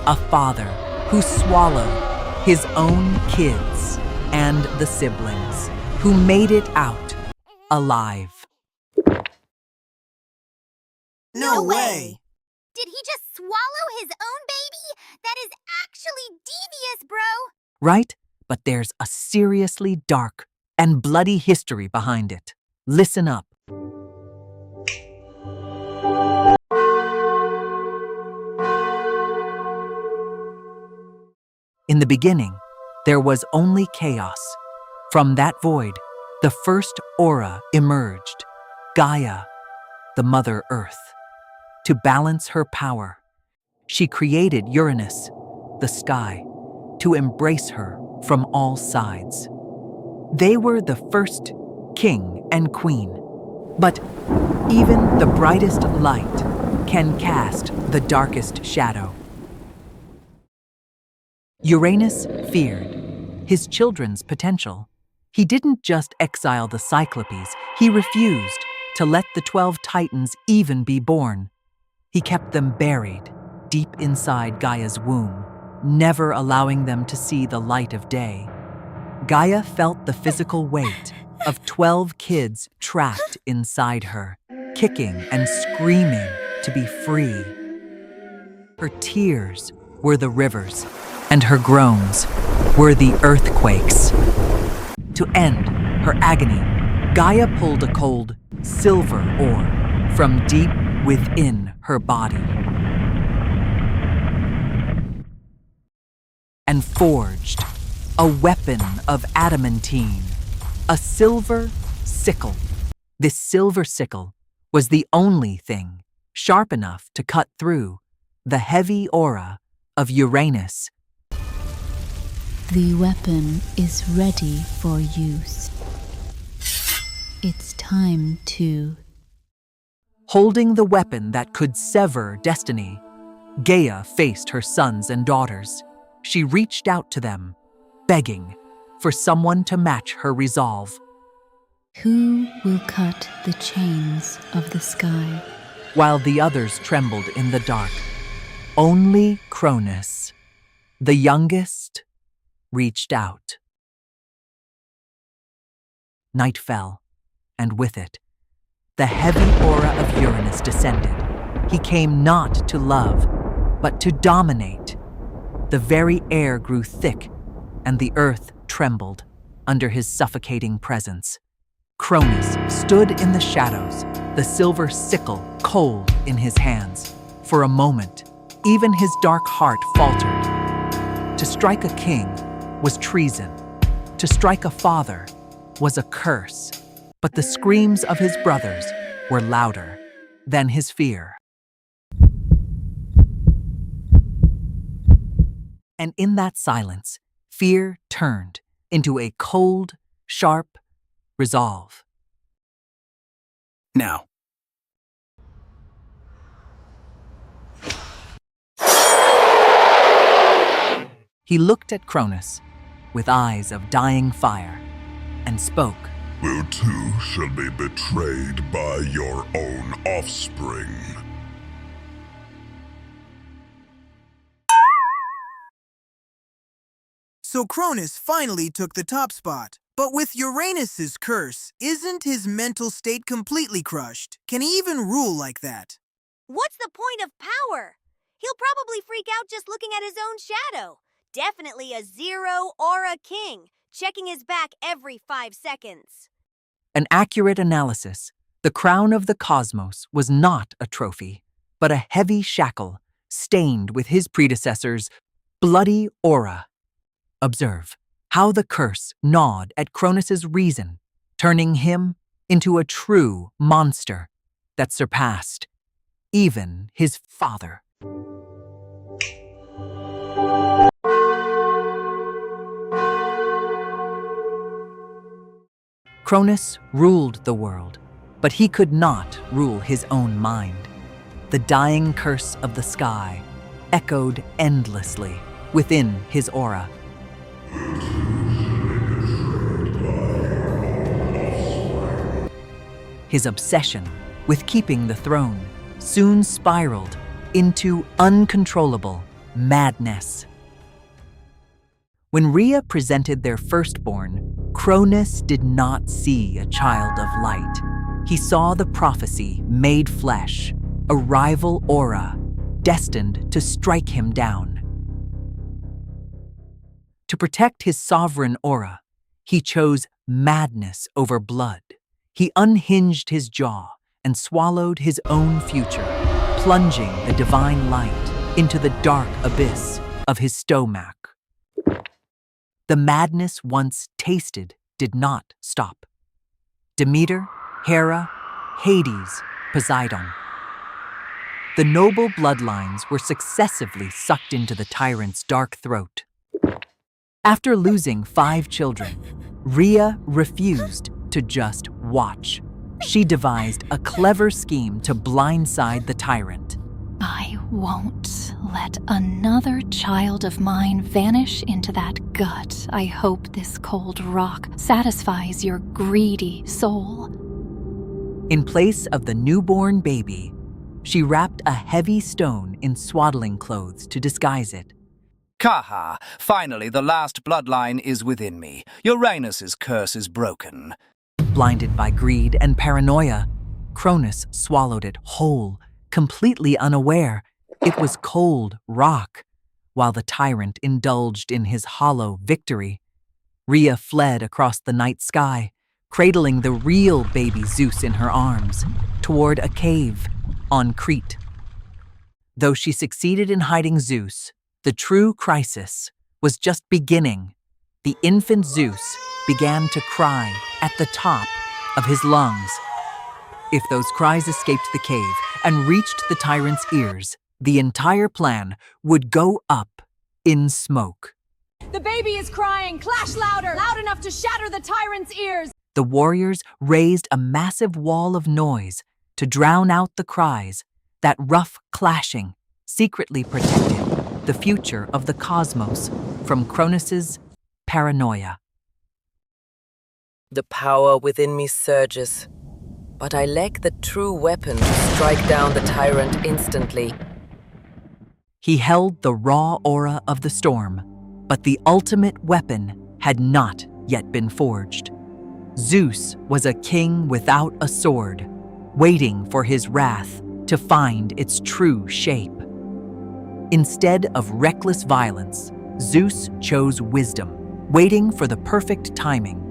A father who swallowed his own kids and the siblings, who made it out alive. No way! Did he just swallow his own baby? That is actually devious, bro! Right? But there's a seriously dark and bloody history behind it. Listen up. In the beginning, there was only chaos. From that void, the first aura emerged, Gaia, the Mother Earth. To balance her power, she created Uranus, the sky, to embrace her from all sides. They were the first king and queen. But even the brightest light can cast the darkest shadow. Uranus feared his children's potential. He didn't just exile the Cyclopes, he refused to let the 12 Titans even be born. He kept them buried deep inside Gaia's womb, never allowing them to see the light of day. Gaia felt the physical weight of 12 kids trapped inside her, kicking and screaming to be free. Her tears were the rivers, and her groans were the earthquakes. To end her agony, Gaia pulled a cold silver ore from deep within her body and forged a weapon of adamantine, a silver sickle. This silver sickle was the only thing sharp enough to cut through the heavy aura of Uranus. The weapon is ready for use. It's time to... Holding the weapon that could sever destiny, Gaia faced her sons and daughters. She reached out to them, begging for someone to match her resolve. Who will cut the chains of the sky? While the others trembled in the dark, only Cronus, the youngest, reached out. Night fell, and with it, the heavy aura of Uranus descended. He came not to love, but to dominate. The very air grew thick, and the earth trembled under his suffocating presence. Cronus stood in the shadows, the silver sickle cold in his hands. For a moment, even his dark heart faltered. To strike a king was treason. To strike a father was a curse. But the screams of his brothers were louder than his fear. And in that silence, fear turned into a cold, sharp resolve. Now. He looked at Cronus with eyes of dying fire and spoke. You too shall be betrayed by your own offspring. So Cronus finally took the top spot. But with Uranus's curse, isn't his mental state completely crushed? Can he even rule like that? What's the point of power? He'll probably freak out just looking at his own shadow. Definitely a zero aura king, checking his back every 5 seconds. An accurate analysis, the crown of the cosmos was not a trophy, but a heavy shackle stained with his predecessor's bloody aura. Observe how the curse gnawed at Cronus's reason, turning him into a true monster that surpassed even his father. Cronus ruled the world, but he could not rule his own mind. The dying curse of the sky echoed endlessly within his aura. His obsession with keeping the throne soon spiraled into uncontrollable madness. When Rhea presented their firstborn, Cronus did not see a child of light. He saw the prophecy made flesh, a rival aura destined to strike him down. To protect his sovereign aura, he chose madness over blood. He unhinged his jaw and swallowed his own future, plunging the divine light into the dark abyss of his stomach. The madness once tasted did not stop. Demeter, Hera, Hades, Poseidon. The noble bloodlines were successively sucked into the tyrant's dark throat. After losing 5 children, Rhea refused to just watch. She devised a clever scheme to blindside the tyrant. I won't let another child of mine vanish into that gut. I hope this cold rock satisfies your greedy soul. In place of the newborn baby, she wrapped a heavy stone in swaddling clothes to disguise it. Kaha, finally the last bloodline is within me. Uranus's curse is broken. Blinded by greed and paranoia, Cronus swallowed it whole, completely unaware. It was cold rock, while the tyrant indulged in his hollow victory. Rhea fled across the night sky, cradling the real baby Zeus in her arms, toward a cave on Crete. Though she succeeded in hiding Zeus, the true crisis was just beginning. The infant Zeus began to cry at the top of his lungs. If those cries escaped the cave and reached the tyrant's ears, the entire plan would go up in smoke. The baby is crying! Clash louder! Loud enough to shatter the tyrant's ears! The warriors raised a massive wall of noise to drown out the cries. That rough clashing secretly protected the future of the cosmos from Cronus's paranoia. The power within me surges, but I lack the true weapon to strike down the tyrant instantly. He held the raw aura of the storm, but the ultimate weapon had not yet been forged. Zeus was a king without a sword, waiting for his wrath to find its true shape. Instead of reckless violence, Zeus chose wisdom, waiting for the perfect timing.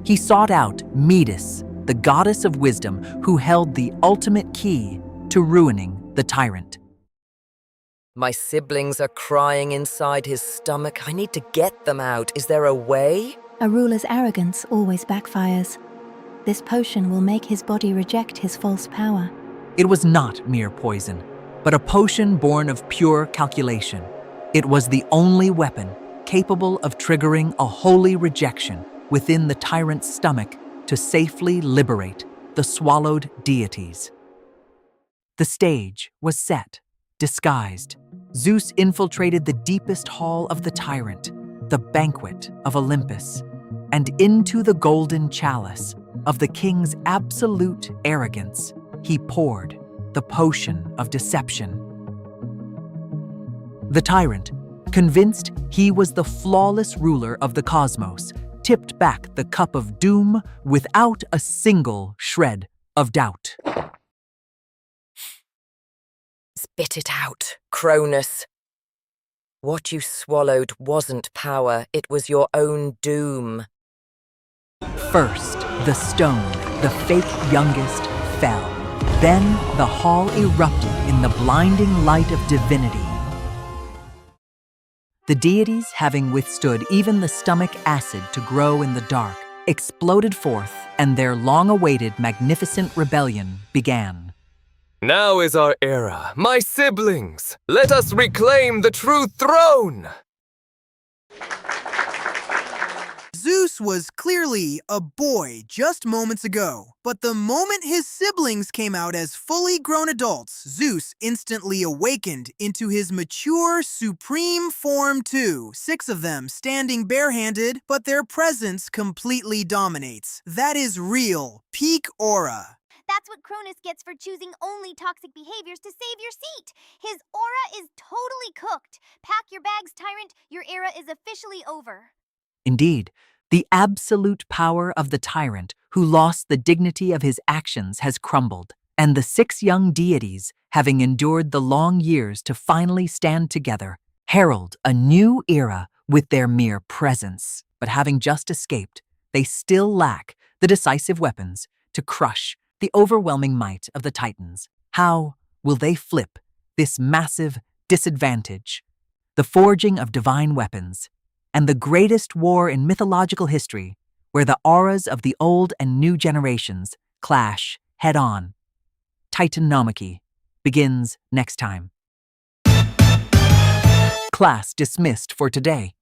He sought out Metis, the goddess of wisdom who held the ultimate key to ruining the tyrant. My siblings are crying inside his stomach. I need to get them out. Is there a way? A ruler's arrogance always backfires. This potion will make his body reject his false power. It was not mere poison, but a potion born of pure calculation. It was the only weapon capable of triggering a holy rejection within the tyrant's stomach to safely liberate the swallowed deities. The stage was set, disguised. Zeus infiltrated the deepest hall of the tyrant, the banquet of Olympus, and into the golden chalice of the king's absolute arrogance, he poured the potion of deception. The tyrant, convinced he was the flawless ruler of the cosmos, tipped back the cup of doom without a single shred of doubt. Spit it out, Cronus. What you swallowed wasn't power, it was your own doom. First, the stone, the fake youngest, fell. Then the hall erupted in the blinding light of divinity. The deities, having withstood even the stomach acid to grow in the dark, exploded forth, and their long-awaited magnificent rebellion began. Now is our era, my siblings! Let us reclaim the true throne! Zeus was clearly a boy just moments ago, but the moment his siblings came out as fully grown adults, Zeus instantly awakened into his mature, supreme form too, 6 of them standing barehanded, but their presence completely dominates. That is real, peak aura. That's what Cronus gets for choosing only toxic behaviors to save your seat. His aura is totally cooked. Pack your bags, Tyrant. Your era is officially over. Indeed, the absolute power of the tyrant who lost the dignity of his actions has crumbled, and the 6 young deities, having endured the long years to finally stand together, herald a new era with their mere presence. But having just escaped, they still lack the decisive weapons to crush the overwhelming might of the Titans. How will they flip this massive disadvantage? The forging of divine weapons, and the greatest war in mythological history, where the auras of the old and new generations clash head-on. Titanomachy begins next time. Class dismissed for today.